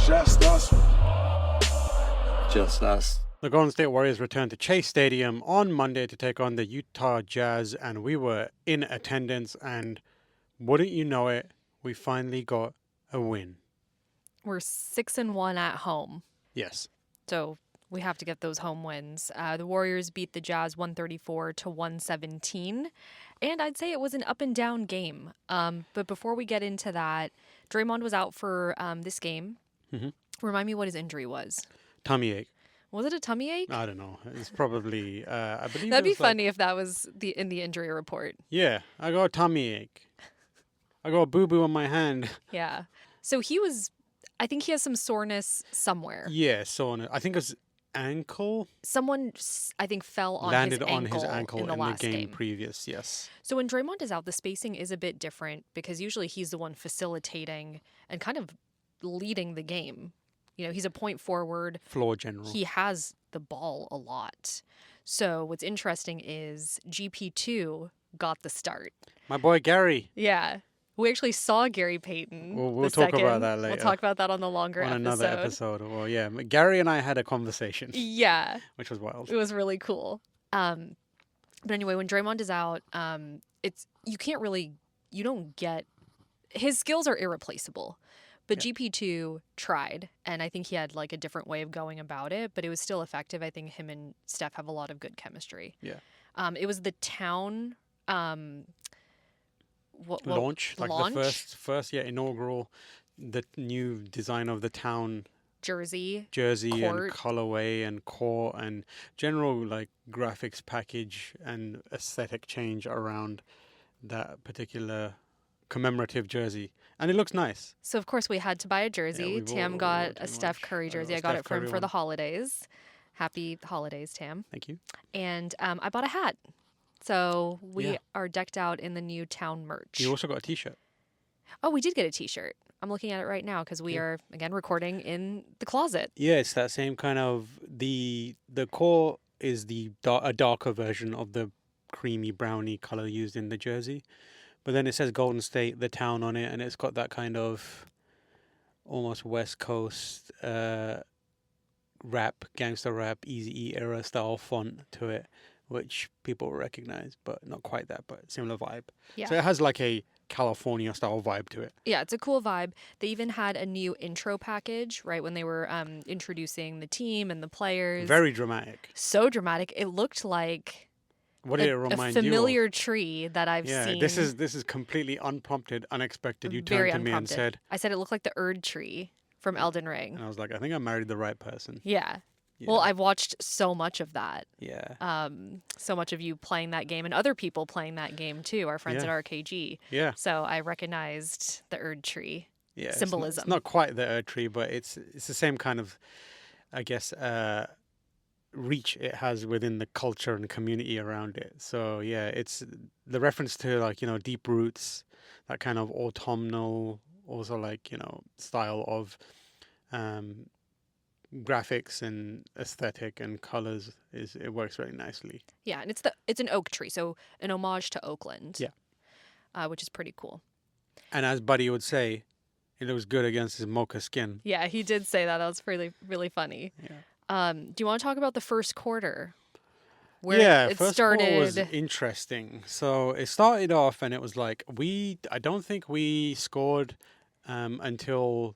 Just us. Just us. The Golden State Warriors returned to Chase Stadium on Monday to take on the Utah Jazz, and we were in attendance, and wouldn't you know it, we finally got a win. We're 6-1 at home, Yes. so we have to get those home wins. The Warriors beat the Jazz 134-117, and I'd say it was an up and down game. But before we get into that, Draymond was out for this game. Mhm. Remind me what his injury was. Tummy ache. Was it a tummy ache? I don't know. It's probably, I believe That'd it be was funny if that was in the injury report. Yeah, I got a tummy ache. I got a boo-boo on my hand. Yeah. So I think he has some soreness somewhere. Yeah, so I think it was ankle. Someone, I think, fell on Landed his on ankle his ankle in the last game previous, yes. So when Draymond is out, the spacing is a bit different because usually he's the one facilitating and kind of leading the game. You know, he's a point forward. Floor general. He has the ball a lot. So what's interesting is GP2 got the start. My boy Gary. Yeah. We actually saw Gary Payton. We'll talk about that later. We'll talk about that on the longer on episode. another episode. Well, yeah, Gary and I had a conversation. Yeah. Which was wild. It was really cool. But anyway, when Draymond is out, you don't get, his skills are irreplaceable. But Yeah. GP2 tried, and I think he had like a different way of going about it, but it was still effective. I think him and Steph have a lot of good chemistry. Yeah. It was the town launch, like launch? the first inaugural, the new design of the town jersey and court. colorway and core and general like graphics package and aesthetic change around that particular commemorative jersey, and it looks nice. So of course we had to buy a jersey. we've Tam all got pretty a Steph much. Curry I got jersey. a I got Steph it for him Curry for the one. holidays. Happy holidays, Tam. Thank you. And I bought a hat. So we Yeah. are decked out in the new town merch. You also got a t-shirt. Oh, we did get a t-shirt. I'm looking at it right now because we are, again, recording in the closet. Yeah, it's that same kind of, the core is a darker version of the creamy brownie color used in the jersey. But then it says Golden State, the town on it, and it's got that kind of almost West Coast rap, gangster rap, Eazy-E era style font to it, which people recognize, but not quite that, but similar vibe. Yeah. So it has like a California style vibe to it. Yeah, it's a cool vibe. They even had a new intro package, right, when they were introducing the team and the players. Very dramatic. So dramatic. It looked like What did it remind a you familiar of? tree that I've Yeah, seen. this is completely unprompted, unexpected. You Very turned to me and unprompted. said, I said it looked like the Erd tree from Elden Ring. and I was like, I think I married the right person. Yeah. Yeah. Well, I've watched so much of that. Yeah. So much of you playing that game and other people playing that game too, our friends Yeah. at RKG. Yeah. So I recognized the Erd tree. Yeah. Symbolism. It's not quite the Earth tree, but it's the same kind of, I guess, reach it has within the culture and community around it. So yeah, it's the reference to like, deep roots, that kind of autumnal, also like, style of graphics and aesthetic and colors it works really nicely. Yeah, and it's an oak tree, so an homage to Oakland. Yeah. Which is pretty cool. And as Buddy would say, it looks good against his mocha skin. Yeah, he did say that. That was really, really funny. Yeah. Do you want to talk about the first quarter? First quarter was interesting. So it started off and it was like I don't think we scored until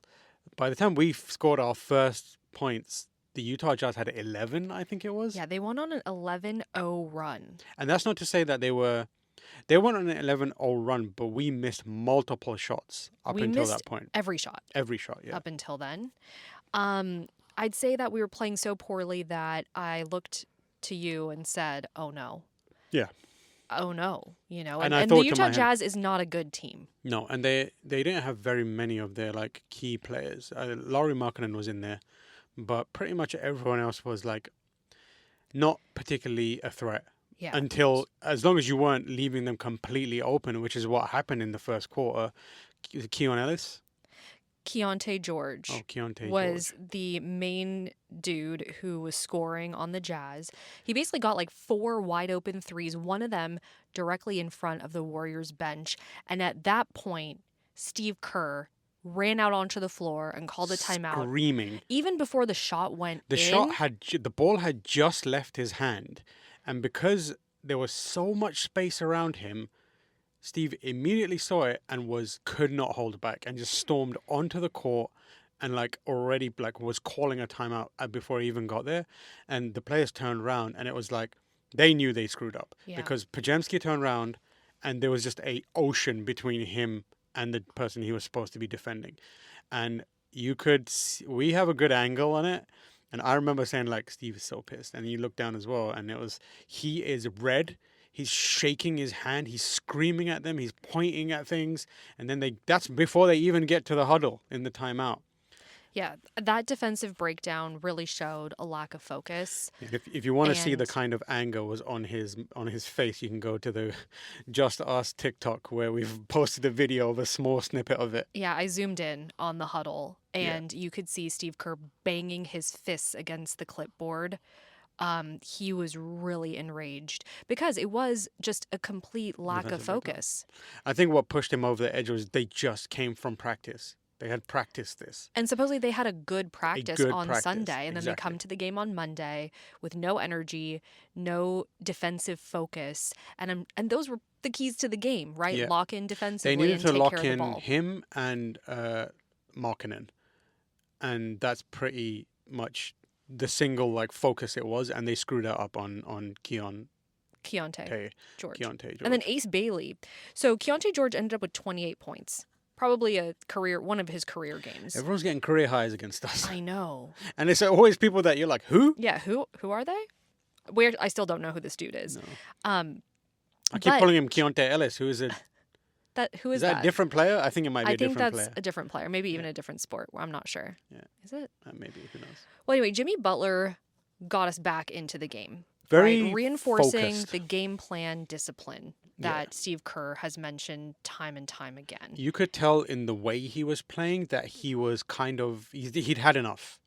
by the time we scored our first points, the Utah Jazz had 11, I think it was. Yeah, they went on an 11-0 run. And that's not to say that they went on an 11-0 run, but we missed multiple shots up We until missed that point. Every shot Every shot, yeah. up until then. I'd say that we were playing so poorly that I looked to you and said, "Oh no." Yeah. Oh no, And and I the thought to Utah my head- Jazz is not a good team. No, and they didn't have very many of their like key players. Lauri Markkanen was in there, but pretty much everyone else was like not particularly a threat Yeah. until as long as you weren't leaving them completely open, which is what happened in the first quarter. Keon Ellis. Keontae George Keontae was George. the main dude who was scoring on the Jazz. He basically got like 4 wide open threes, one of them directly in front of the Warriors bench. And at that point, Steve Kerr ran out onto the floor and called a timeout screaming. even before the shot went The in. the ball had just left his hand, and because there was so much space around him, Steve immediately saw it and could not hold back and just stormed onto the court and already was calling a timeout before he even got there. And the players turned around and it was like they knew they screwed up Yeah. because Pajemski turned around and there was just a ocean between him and the person he was supposed to be defending. And we have a good angle on it. And I remember saying Steve is so pissed, and you look down as well, and he is red. He's shaking his hand. He's screaming at them. He's pointing at things, and then that's before they even get to the huddle in the timeout. Yeah, that defensive breakdown really showed a lack of focus. And if you want to see the And- kind of anger was on his face, you can go to the Just Us TikTok where we've posted a video of a small snippet of it. Yeah, I zoomed in on the huddle, and you could see Steve Kerr banging his fists against the clipboard. He was really enraged because it was just a complete lack of Defensive breakdown. focus. I think what pushed him over the edge was they just came from practice. They had practiced this. And supposedly they had a good practice good on practice, Sunday, and then they exactly. come to the game on Monday with no energy, no defensive focus, and those were the keys to the game, right? Yeah. Lock in defensively They needed and to take lock care of the in ball. him and Markkanen, and that's pretty much the single focus it was, and they screwed that up on Keontae George. Keontae George. And then Ace Bailey. So Keontae George ended up with 28 points. Probably one of his career games. Everyone's getting career highs against us, I know. and it's always people that you're like, who? Yeah, who are they? I still don't know who this dude is. No. I I keep calling him Keontae Ellis. Who is it? Who Is that a different player? I think it might be I a think different that's player. a different player, maybe even a different sport. I'm not sure. Yeah. Is it? Maybe, who knows? Well, anyway, Jimmy Butler got us back into the game. Very right? Reinforcing focused. the game plan discipline that Yeah. Steve Kerr has mentioned time and time again. You could tell in the way he was playing that he was he'd had enough.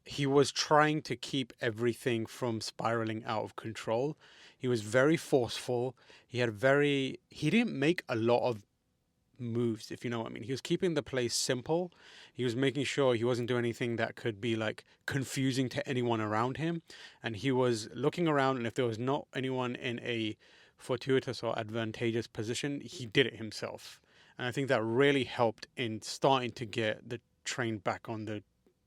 He was trying to keep everything from spiraling out of control. He was very forceful. He didn't make a lot of moves, if you know what I mean. He was keeping the play simple. He was making sure he wasn't doing anything that could be confusing to anyone around him. And he was looking around, and if there was not anyone in a fortuitous or advantageous position, he did it himself. And I think that really helped in starting to get the train back on the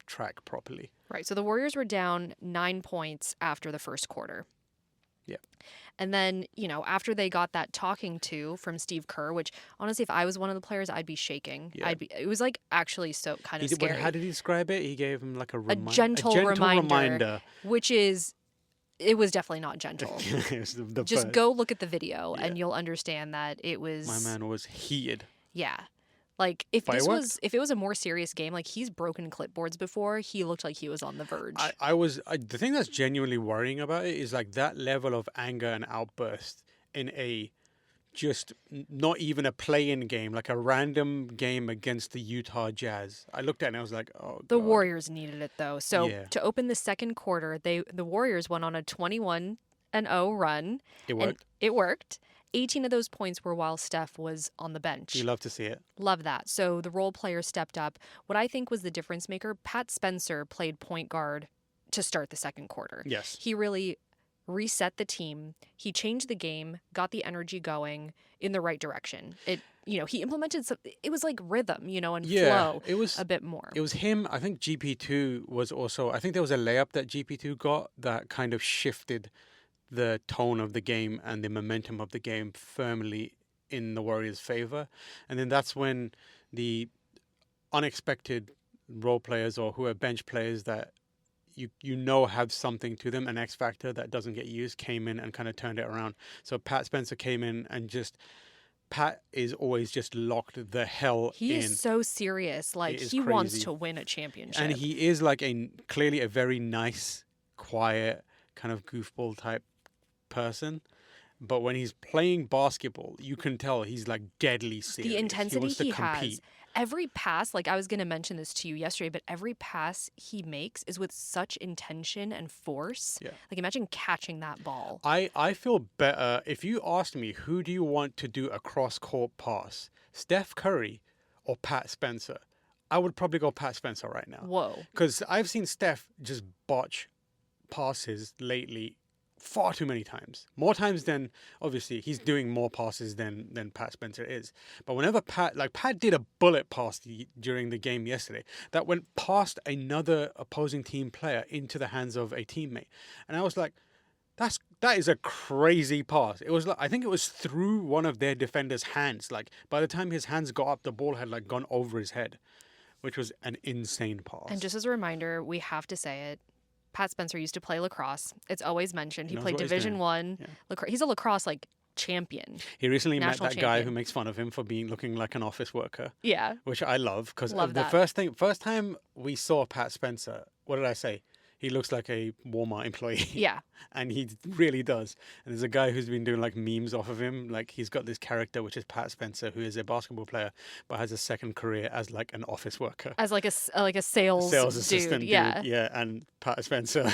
track properly. Right. So the Warriors were down 9 points after the first quarter. Yeah. And then, after they got that talking to from Steve Kerr, which honestly, if I was one of the players, I'd be shaking. Yeah. It was actually so kind of scary. How did he describe it? He gave him a gentle reminder. Which is, it was definitely not gentle. It was the Just first. go look at the video and you'll understand that it was. My man was heated. Yeah. If Fireworks? it was a more serious game, he's broken clipboards before, he looked like he was on the verge. The thing that's genuinely worrying about it is that level of anger and outburst in a just not even a play-in game, a random game against the Utah Jazz. I looked at it and I was like, oh, The God. Warriors needed it though. So Yeah. to open the second quarter, the Warriors went on a 21-0 run. It worked. And it worked. 18 of those points were while Steph was on the bench. You love to see it. Love that. So the role players stepped up. What I think was the difference maker, Pat Spencer played point guard to start the second quarter. Yes. He really reset the team. He changed the game, got the energy going in the right direction. He implemented it was like rhythm, and flow it was a bit more. It was him. I think GP2 was also, I think there was a layup that GP2 got that kind of shifted the tone of the game and the momentum of the game firmly in the Warriors' favor. And then that's when the unexpected role players or who are bench players that have something to them, an X factor that doesn't get used, came in and kind of turned it around. So Pat Spencer came in and Pat is always just locked the hell He in. is so serious. He wants crazy. to win a championship. And he is clearly a very nice, quiet, kind of goofball type person. But when he's playing basketball, you can tell he's deadly serious. The intensity wants to he compete. has. Every pass, I was going to mention this to you yesterday, but every pass he makes is with such intention and force. Yeah. Imagine catching that ball. I feel better if you asked me who do you want to do a cross-court pass, Steph Curry or Pat Spencer, I would probably go Pat Spencer right now. Whoa. Because I've seen Steph just botch passes lately far too many times. More times than, obviously, he's doing more passes than Pat Spencer is. But whenever Pat did a bullet pass during the game yesterday that went past another opposing team player into the hands of a teammate. And I was like, that is a crazy pass. It was like, I think it was through one of their defenders' hands. Like by the time his hands got up, the ball had like gone over his head, which was an insane pass. And just as a reminder, we have to say it. Pat Spencer used to play lacrosse. It's always mentioned. He knows played what he's Division doing. One. Yeah. He's a lacrosse like champion. He recently met National that guy who champion. makes fun of him for looking like an office worker, Yeah. which I love because Love the that. first time we saw Pat Spencer, what did I say? He looks like a Walmart employee. Yeah. And he really does. And there's a guy who's been doing like memes off of him. Like he's got this character, which is Pat Spencer, who is a basketball player, but has a second career as like an office worker. As like a sales Assistant dude. Yeah. Yeah. And Pat Spencer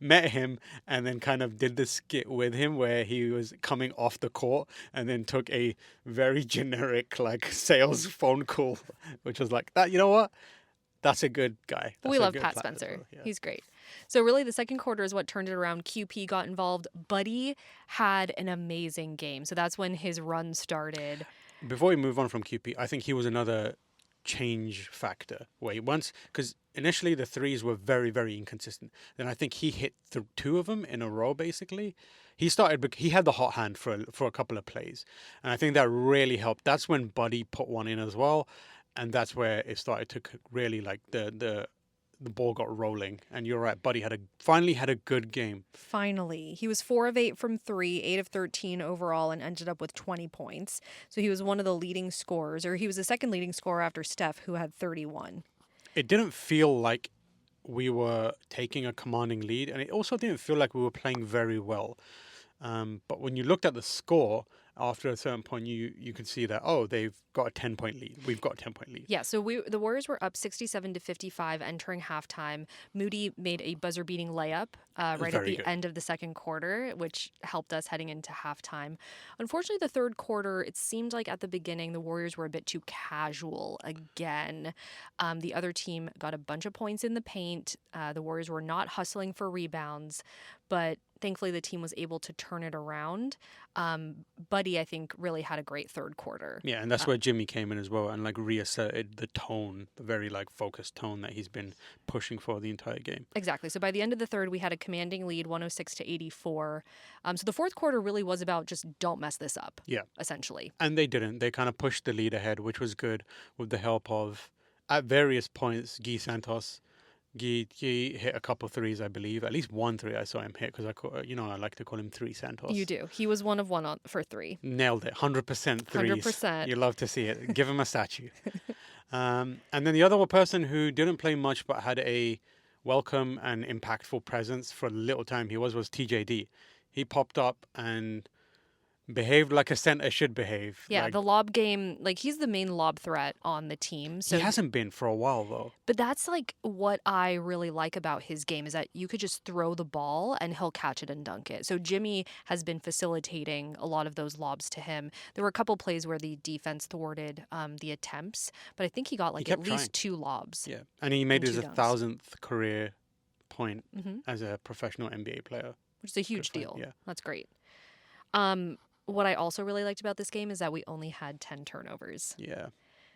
met him and then kind of did the skit with him where he was coming off the court and then took a very generic like sales phone call, which was like that. You know what? That's a good guy. We That's a love good Pat player as Spencer. well, yeah. He's great. So really the second quarter is what turned it around. QP got involved. Buddy had an amazing game. So that's when his run started. Before we move on from QP, I think he was another change factor where because initially the threes were very, very inconsistent. Then I think he hit two of them in a row, basically. He had the hot hand for a couple of plays. And I think that really helped. That's when Buddy put one in as well. And that's where it started to really like the ball got rolling. And you're right, Buddy finally had a good game. Finally. He was 4 of 8 from 3, 8 of 13 overall, and ended up with 20 points. So he was one of the leading scorers, or he was the second leading scorer after Steph, who had 31. It didn't feel like we were taking a commanding lead, and it also didn't feel like we were playing very well. But when you looked at the score, after a certain point, you could see that, they've got a 10-point lead. We've got a 10-point lead. Yeah, so the Warriors were up 67-55 entering halftime. Moody made a buzzer-beating layup right at the end of the second quarter, which helped us heading into halftime. Unfortunately, the third quarter, it seemed like at the beginning, the Warriors were a bit too casual again. The other team got a bunch of points in the paint. The Warriors were not hustling for rebounds, but thankfully the team was able to turn it around. Buddy, I think, really had a great third quarter. Yeah, and that's where Jimmy came in as well and like reasserted the tone, the very like focused tone that he's been pushing for the entire game. Exactly. So by the end of the third, we had a commanding lead, 106-84. So the fourth quarter really was about just don't mess this up. Yeah. Essentially. And they didn't. They kind of pushed the lead ahead, which was good with the help of, at various points, Guy Santos. He hit a couple threes, I believe. At least one three I saw him hit because I like to call him Three Santos. You do. He was 1 of 1 for 3. Nailed it. 100% threes. 100%. You love to see it. Give him a statue. And then the other person who didn't play much but had a welcome and impactful presence for the little time he was TJD. He popped up and behaved like a center should behave. Yeah, the lob game, like he's the main lob threat on the team. So he hasn't been for a while though. But that's like what I really like about his game is that you could just throw the ball and he'll catch it and dunk it. So Jimmy has been facilitating a lot of those lobs to him. There were a couple plays where the defense thwarted the attempts, but I think he got like at least 2 lobs. Yeah, and he made his 1,000th career point Mm-hmm. as a professional NBA player. Which is a huge deal. Yeah. That's great. What I also really liked about this game is that we only had 10 turnovers. Yeah.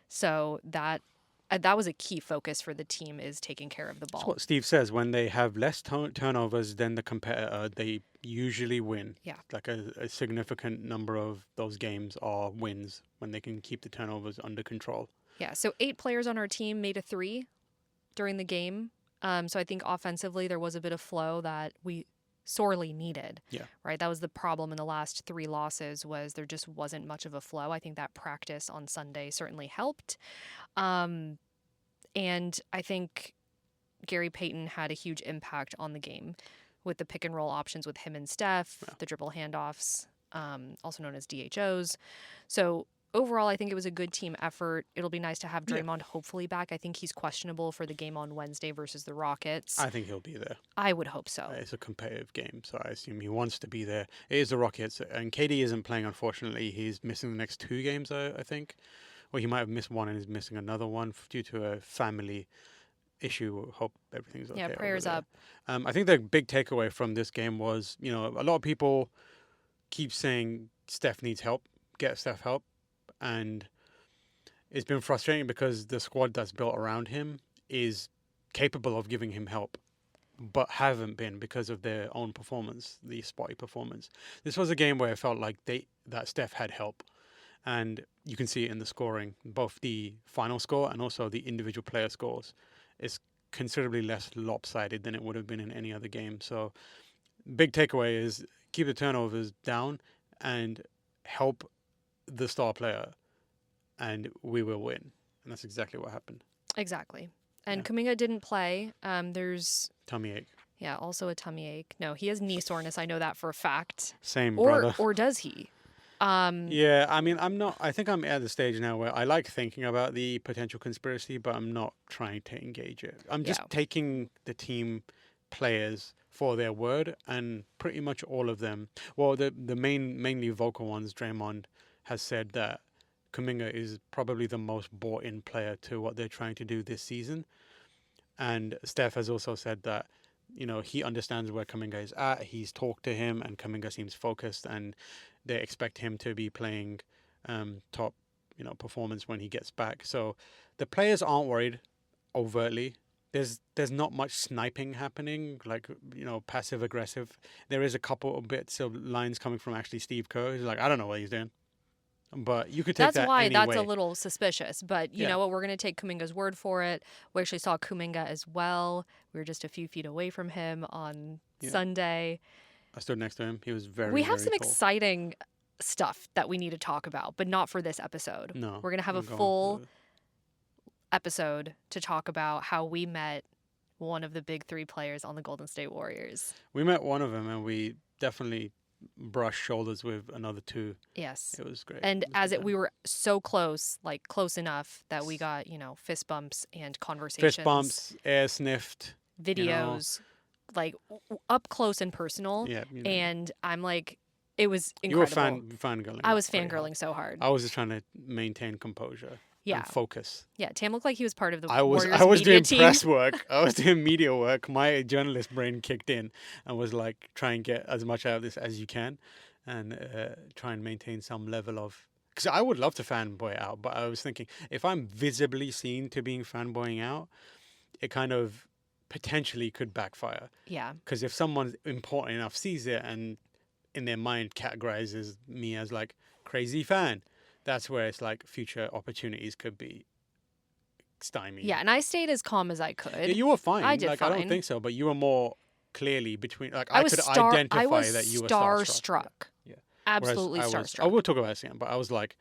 So that was a key focus for the team, is taking care of the ball. That's what Steve says. When they have less turnovers than the competitor, they usually win. Yeah. Like a significant number of those games are wins when they can keep the turnovers under control. Yeah. So 8 players on our team made a 3 during the game. So I think offensively there was a bit of flow that we sorely needed. Yeah. Right. That was the problem in the last 3 losses, was there just wasn't much of a flow. I think that practice on Sunday certainly helped. And I think Gary Payton had a huge impact on the game with the pick and roll options with him and Steph, the dribble handoffs, also known as DHOs. So overall, I think it was a good team effort. It'll be nice to have Draymond hopefully back. I think he's questionable for the game on Wednesday versus the Rockets. I think he'll be there. I would hope so. It's a competitive game, so I assume he wants to be there. It is the Rockets, and KD isn't playing, unfortunately. He's missing the next 2 games, I think, or he might have missed one and is missing another one due to a family issue. Hope everything's okay Yeah, over prayers there. up. I think the big takeaway from this game was, a lot of people keep saying Steph needs help, get Steph help, and it's been frustrating because the squad that's built around him is capable of giving him help, but haven't been because of their own performance, the spotty performance. This was a game where it felt like that Steph had help, and you can see it in the scoring, both the final score and also the individual player scores. It's considerably less lopsided than it would have been in any other game. So, big takeaway is keep the turnovers down and help the star player, and we will win. And that's exactly what happened. Exactly. And Yeah. Kuminga didn't play. There's Tummy ache. also a tummy ache. No, he has knee soreness. I know that for a fact. Same, Or brother. or does he? Yeah, I mean, I think I'm at the stage now where I like thinking about the potential conspiracy, but I'm not trying to engage it. I'm just Yeah. taking the team players for their word, and pretty much all of them. Well, the mainly vocal ones, Draymond has said that Kuminga is probably the most bought in player to what they're trying to do this season. And Steph has also said that, he understands where Kuminga is at. He's talked to him, and Kuminga seems focused, and they expect him to be playing top, performance when he gets back. So the players aren't worried overtly. There's not much sniping happening, like, passive aggressive. There is a couple of bits of lines coming from actually Steve Kerr. He's like, I don't know what he's doing. But you could take That's that why any that's way. a little suspicious. But you Yeah. know what? We're going to take Kuminga's word for it. We actually saw Kuminga as well. We were just a few feet away from him on Yeah. Sunday. I stood next to him. He was very, We have very some tall. exciting stuff that we need to talk about, but not for this episode. No. We're going to have a we'll go on full for episode to talk about how we met one of the big three players on the Golden State Warriors. We met one of them, and we definitely brushed shoulders with another two. Yes. It was great. And It was as good we time. were so close, like close enough that we got, fist bumps and conversations. Fist bumps, air sniffed. Videos, like up close and personal. Yeah. And I'm like, it was You were incredible. fangirling. I was pretty hard. fangirling so hard. I was just trying to maintain composure. Yeah. And focus. Yeah, Tam looked like he was part of the I was Warriors media doing team. press work. I was doing media work. My journalist brain kicked in and was like, try and get as much out of this as you can, and try and maintain some level of. Because I would love to fanboy out, but I was thinking if I'm visibly seen to being fanboying out, it kind of potentially could backfire. Yeah. Because if someone important enough sees it and in their mind categorizes me as like crazy fan, that's where it's like future opportunities could be stymied. Yeah, and I stayed as calm as I Yeah, could. you were fine. I did I fine. don't think so, but you were more clearly between. Like I I was could star- identify I was that you were starstruck. Yeah. Absolutely Whereas starstruck. I will talk about it again, but I was like,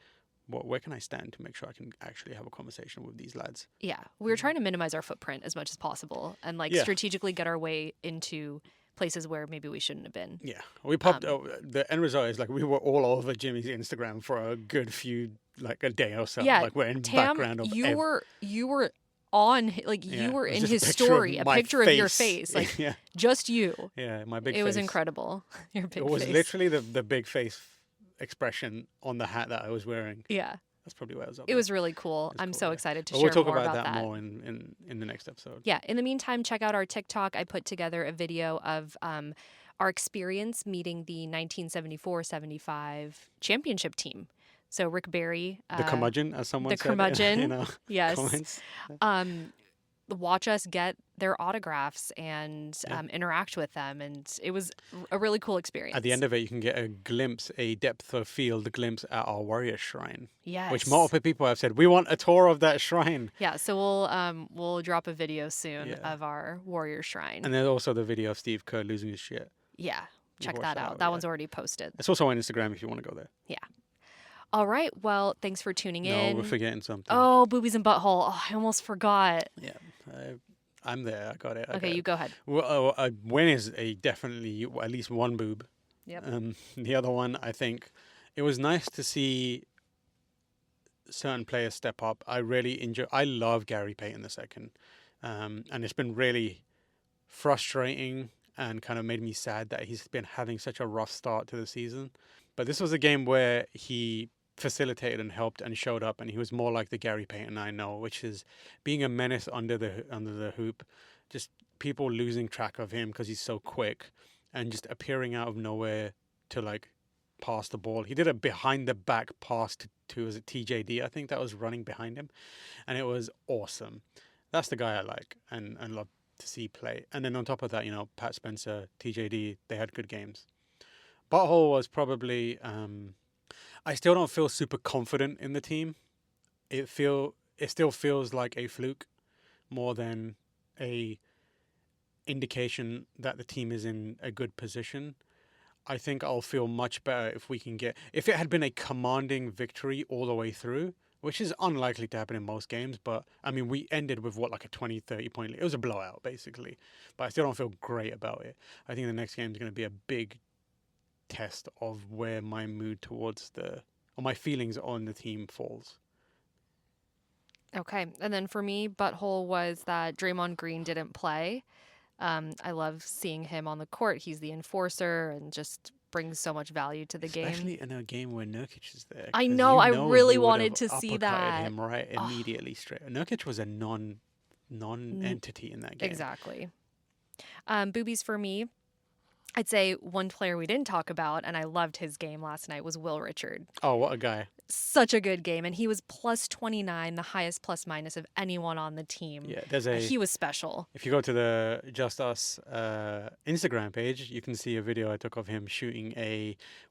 where can I stand to make sure I can actually have a conversation with these lads? Yeah, we were trying to minimize our footprint as much as possible and like Yeah. strategically get our way into places where maybe we shouldn't have been. Yeah, we popped. The end result is like we were all over Jimmy's Instagram for a good few, like a day or so. Yeah, like we're in Tam, background of. you were on like Yeah, you were it was in just his a picture of story, a my picture of your face, like yeah, just you. yeah, my big. It was face. incredible. Your big It was face. literally the big face expression on the hat that I was wearing. Yeah, That's probably why I was up. it was really cool. It's I'm cool, so yeah. excited to But share we'll talk more about about that more in the next episode. Yeah. In the meantime, check out our TikTok. I put together a video of our experience meeting the 1974-75 championship team. So Rick Barry, The curmudgeon, as someone the said. curmudgeon, yes. Comments. Watch us get their autographs and interact with them, and it was a really cool experience. At the end of it, you can get a depth of field glimpse at our warrior shrine. Yes. Which multiple people have said, we want a tour of that shrine. Yeah, so we'll drop a video soon of our warrior shrine. And there's also the video of Steve Kerr losing his shit. Yeah, check watch that that out. out, That yeah. one's already posted. It's also on Instagram if you want to go there. Yeah. All right. Well, thanks for tuning in. No, we're forgetting something. Oh, boobies and butthole. Oh, I almost forgot. Yeah, I'm there. I got it. Okay, you go ahead. Well, a win is definitely at least one boob. Yep. The other one, I think, it was nice to see certain players step up. I love Gary Payton II, and it's been really frustrating and kind of made me sad that he's been having such a rough start to the season. But this was a game where he facilitated and helped and showed up, and he was more like the Gary Payton I know, which is being a menace under the hoop, just people losing track of him because he's so quick, and just appearing out of nowhere to like pass the ball. He did a behind the back pass to was it TJD, I think, that was running behind him, and it was awesome. That's the guy I like and love to see play. And then on top of that, you know, Pat Spencer, TJD, they had good games. Butthole was probably. I still don't feel super confident in the team. It still feels like a fluke more than a indication that the team is in a good position. I think I'll feel much better if we can get if it had been a commanding victory all the way through, which is unlikely to happen in most games, but I mean we ended with what, like a 20, 30 point lead. It was a blowout basically. But I still don't feel great about it. I think the next game is going to be a big test of where my mood towards the or my feelings on the team falls. Okay. And then for me, butthole was that Draymond Green didn't play. I love seeing him on the court. He's the enforcer and just brings so much value to the game. Especially in a game where Nurkic is there. I 'Cause know. you I know really he would have wanted to see uppercutted that. him right Oh, immediately straight. Nurkic was a non-entity in that game. exactly. Boobies for me. I'd say one player we didn't talk about, and I loved his game last night, was Will Richard. Oh, what a guy. Such a good game. And he was plus 29, the highest plus minus of anyone on the team. Yeah, there's a He was special. if you go to the Just Us Instagram page, you can see a video I took of him shooting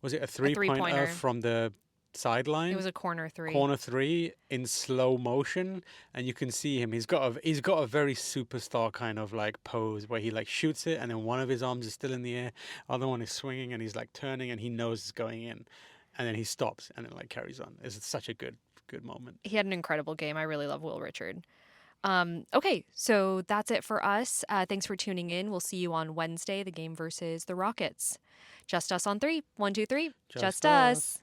was it a three-pointer three-pointer. from the sideline? It was a corner three. Corner three in slow motion, and you can see him. He's got a very superstar kind of like pose where he like shoots it, and then one of his arms is still in the air, other one is swinging, and he's like turning, and he knows it's going in, and then he stops and it like carries on. It's such a good moment. He had an incredible game. I really love Will Richard. Okay, so that's it for us. Thanks for tuning in. We'll see you on Wednesday, the game versus the Rockets. Just us on three. 1, 2, 3. Just us.